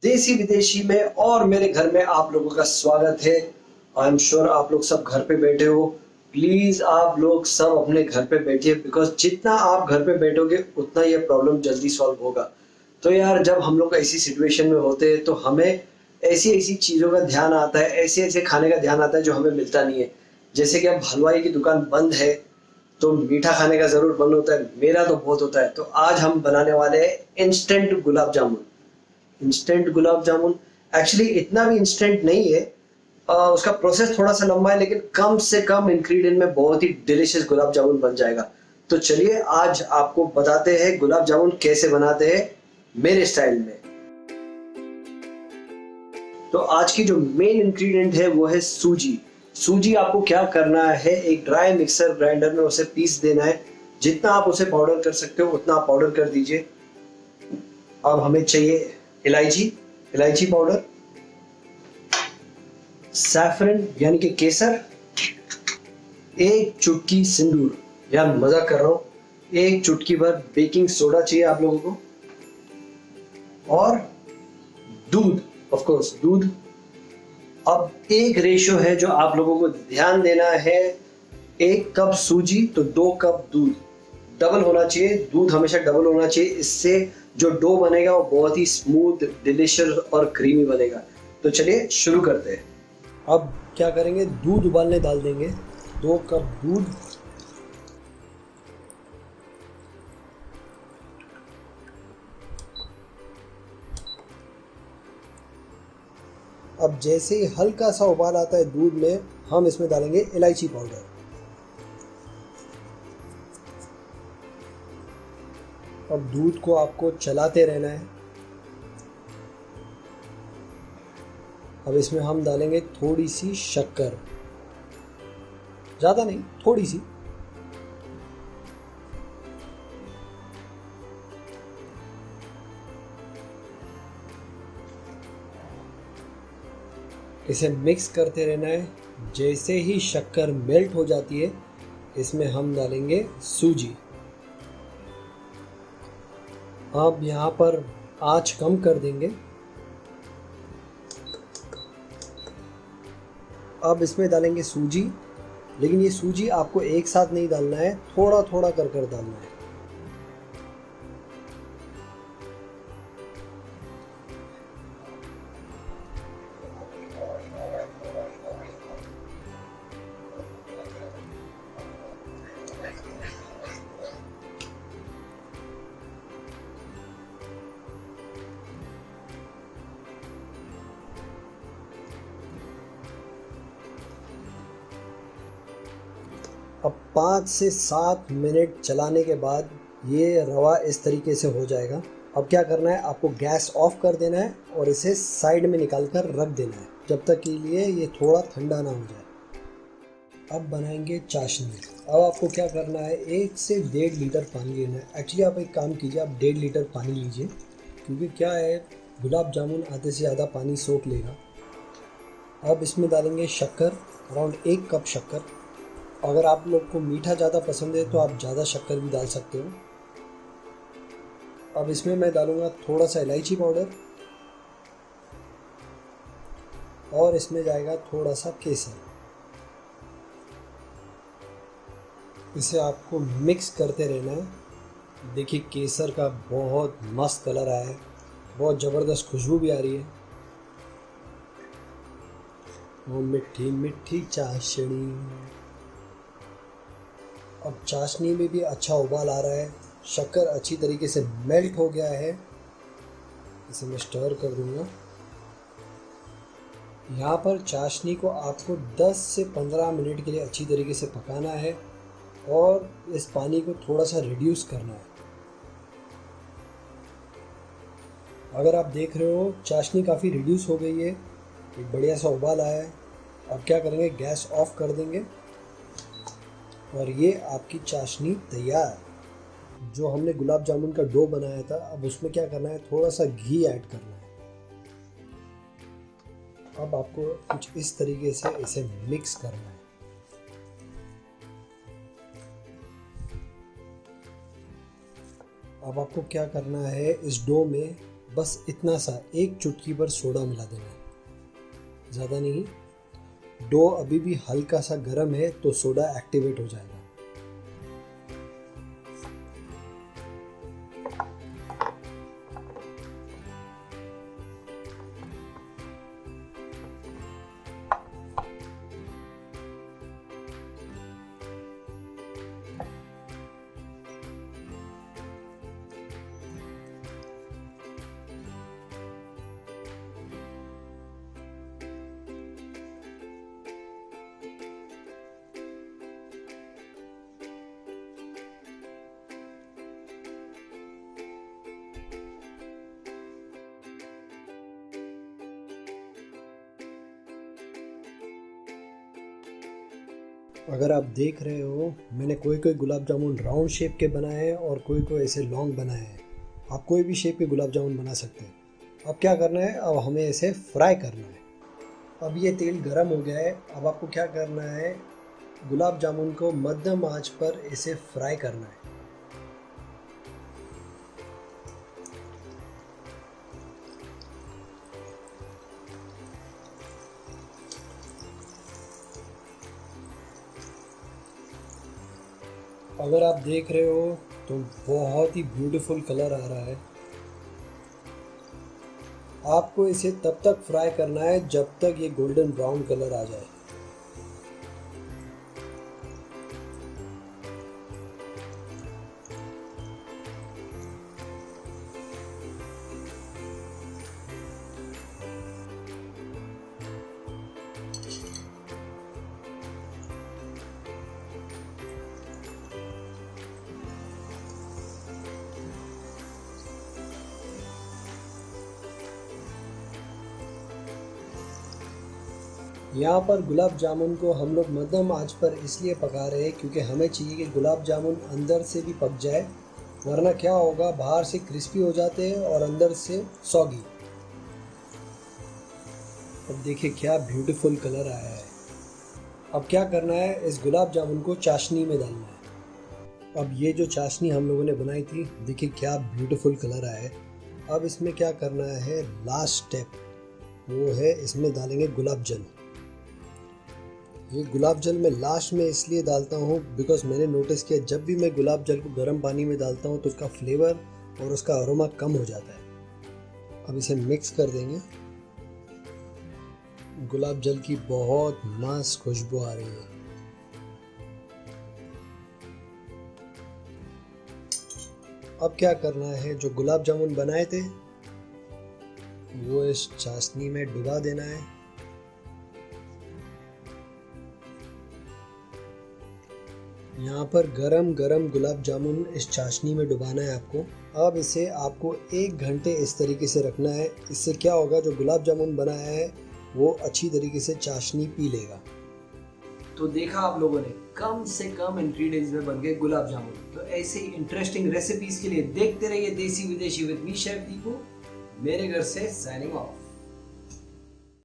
देसी विदेशी में और मेरे घर में आप लोगों का स्वागत है। आई एम श्योर आप लोग सब घर पे बैठे हो। प्लीज आप लोग सब अपने घर पे बैठिए, बिकॉज जितना आप घर पे बैठोगे उतना ये प्रॉब्लम जल्दी सॉल्व होगा। तो यार, जब हम लोग ऐसी सिचुएशन में होते हैं तो हमें ऐसी ऐसी चीज़ों का ध्यान आता है, ऐसे ऐसे खाने का ध्यान आता है जो हमें मिलता नहीं है। जैसे कि अब हलवाई की दुकान बंद है तो मीठा खाने का ज़रूर मन होता है, मेरा तो बहुत होता है। तो आज हम बनाने वाले हैं instant gulab jamun. Instant gulab jamun actually इतना भी इंस्टेंट नहीं है। उसका प्रोसेस थोड़ा सा लंबा है, लेकिन कम से कम इंग्रेडिएंट में बहुत ही डिलीशियस गुलाब जामुन बन जाएगा। तो चलिए आज आपको बताते हैं गुलाब जामुन कैसे बनाते हैं मेरे स्टाइल में। तो आज की जो मेन इंग्रेडिएंट है वो है सूजी। सूजी आपको क्या करना है, एक ड्राई मिक्सर ग्राइंडर में उसे पीस देना है। जितना आप उसे पाउडर कर सकते हो उतना आप पाउडर कर दीजिए। अब हमें चाहिए इलायची, इलायची पाउडर, सैफरन यानी कि केसर, एक चुटकी सिंदूर, यार मजाक कर रहा हूं, एक चुटकी भर बेकिंग सोडा चाहिए आप लोगों को, और दूध, ऑफ कोर्स दूध। अब एक रेशियो है जो आप लोगों को ध्यान देना है, 1 कप सूजी तो 2 कप दूध। डबल होना चाहिए, दूध हमेशा डबल होना चाहिए, इससे जो डो बनेगा वो बहुत ही स्मूथ, डिलीशियस और क्रीमी बनेगा। तो चलिए शुरू करते हैं। अब क्या करेंगे, दूध उबालने डाल देंगे, 2 कप दूध। अब जैसे ही हल्का सा उबाल आता है दूध में, हम इसमें डालेंगे इलायची पाउडर। अब दूध को आपको चलाते रहना है। अब इसमें हम डालेंगे थोड़ी सी शक्कर, ज़्यादा नहीं, थोड़ी सी। इसे मिक्स करते रहना है। जैसे ही शक्कर मेल्ट हो जाती है, इसमें हम डालेंगे सूजी। अब यहाँ पर आंच कम कर देंगे। अब इसमें डालेंगे सूजी, लेकिन ये सूजी आपको एक साथ नहीं डालना है, थोड़ा थोड़ा कर कर डालना है। अब 5 से 7 मिनट चलाने के बाद ये रवा इस तरीके से हो जाएगा। अब क्या करना है, आपको गैस ऑफ कर देना है और इसे साइड में निकाल कर रख देना है, जब तक के लिए ये थोड़ा ठंडा ना हो जाए। अब बनाएंगे चाशनी। अब आपको क्या करना है, 1 से 1.5 लीटर पानी लेना है। एक्चुअली आप एक काम कीजिए, आप 1.5 लीटर पानी लीजिए, क्योंकि क्या है, गुलाब जामुन आधे से ज़्यादा पानी सोख लेगा। अब इसमें डालेंगे शक्कर, अराउंड 1 कप शक्कर। अगर आप लोग को मीठा ज़्यादा पसंद है तो आप ज़्यादा शक्कर भी डाल सकते हो। अब इसमें मैं डालूँगा थोड़ा सा इलायची पाउडर, और इसमें जाएगा थोड़ा सा केसर। इसे आपको मिक्स करते रहना है। देखिए केसर का बहुत मस्त कलर आया है, बहुत ज़बरदस्त खुशबू भी आ रही है। वो मिठी मिठी चाशनी। अब चाशनी में भी अच्छा उबाल आ रहा है, शक्कर अच्छी तरीके से मेल्ट हो गया है। इसे मैं स्टर कर दूंगा। यहाँ पर चाशनी को आपको 10 से 15 मिनट के लिए अच्छी तरीके से पकाना है और इस पानी को थोड़ा सा रिड्यूस करना है। अगर आप देख रहे हो चाशनी काफ़ी रिड्यूस हो गई है, एक बढ़िया सा उबाल आया है। अब क्या करेंगे, गैस ऑफ कर देंगे और ये आपकी चाशनी तैयार। जो हमने गुलाब जामुन का डो बनाया था, अब उसमें क्या करना है, थोड़ा सा घी ऐड करना है। अब आपको कुछ इस तरीके से इसे मिक्स करना है। अब आपको क्या करना है, इस डो में बस इतना सा, एक चुटकी भर सोडा मिला देना है, ज़्यादा नहीं। डो अभी भी हल्का सा गर्म है तो सोडा एक्टिवेट हो जाएगा। अगर आप देख रहे हो, मैंने कोई कोई गुलाब जामुन राउंड शेप के बनाए हैं और कोई कोई ऐसे लॉन्ग बनाए हैं। आप कोई भी शेप के गुलाब जामुन बना सकते हैं। अब क्या करना है, अब हमें इसे फ्राई करना है। अब ये तेल गरम हो गया है। अब आपको क्या करना है, गुलाब जामुन को मध्यम आंच पर इसे फ्राई करना है। अगर आप देख रहे हो तो बहुत ही ब्यूटीफुल कलर आ रहा है। आपको इसे तब तक फ्राई करना है जब तक ये गोल्डन ब्राउन कलर आ जाए। यहाँ पर गुलाब जामुन को हम लोग मध्यम आंच पर इसलिए पका रहे हैं क्योंकि हमें चाहिए कि गुलाब जामुन अंदर से भी पक जाए, वरना क्या होगा, बाहर से क्रिस्पी हो जाते हैं और अंदर से सॉगी। अब देखिए क्या ब्यूटीफुल कलर आया है। अब क्या करना है, इस गुलाब जामुन को चाशनी में डालना है। अब ये जो चाशनी हम लोगों ने बनाई थी, देखिए क्या ब्यूटीफुल कलर आया है। अब इसमें क्या करना है, लास्ट स्टेप वो है, इसमें डालेंगे गुलाब जल। ये गुलाब जल मैं लास्ट में इसलिए डालता हूँ बिकॉज मैंने नोटिस किया जब भी मैं गुलाब जल को गर्म पानी में डालता हूँ तो उसका फ्लेवर और उसका अरोमा कम हो जाता है। अब इसे मिक्स कर देंगे। गुलाब जल की बहुत मस्त खुशबू आ रही है। अब क्या करना है, जो गुलाब जामुन बनाए थे वो इस चाशनी में डुबा देना है। यहाँ पर गरम गरम गुलाब जामुन इस चाशनी में डुबाना है आपको। अब इसे आपको 1 घंटे इस तरीके से रखना है। इससे क्या होगा, जो गुलाब जामुन बनाया है वो अच्छी तरीके से चाशनी पी लेगा। तो देखा आप लोगों ने, कम से कम इंग्रेडिएंट्स में बन गए गुलाब जामुन। तो ऐसे ही इंटरेस्टिंग रेसिपीज के लिए देखते रहिए देसी विदेशी विद मी शेफ दीपू। मेरे घर से साइनिंग ऑफ।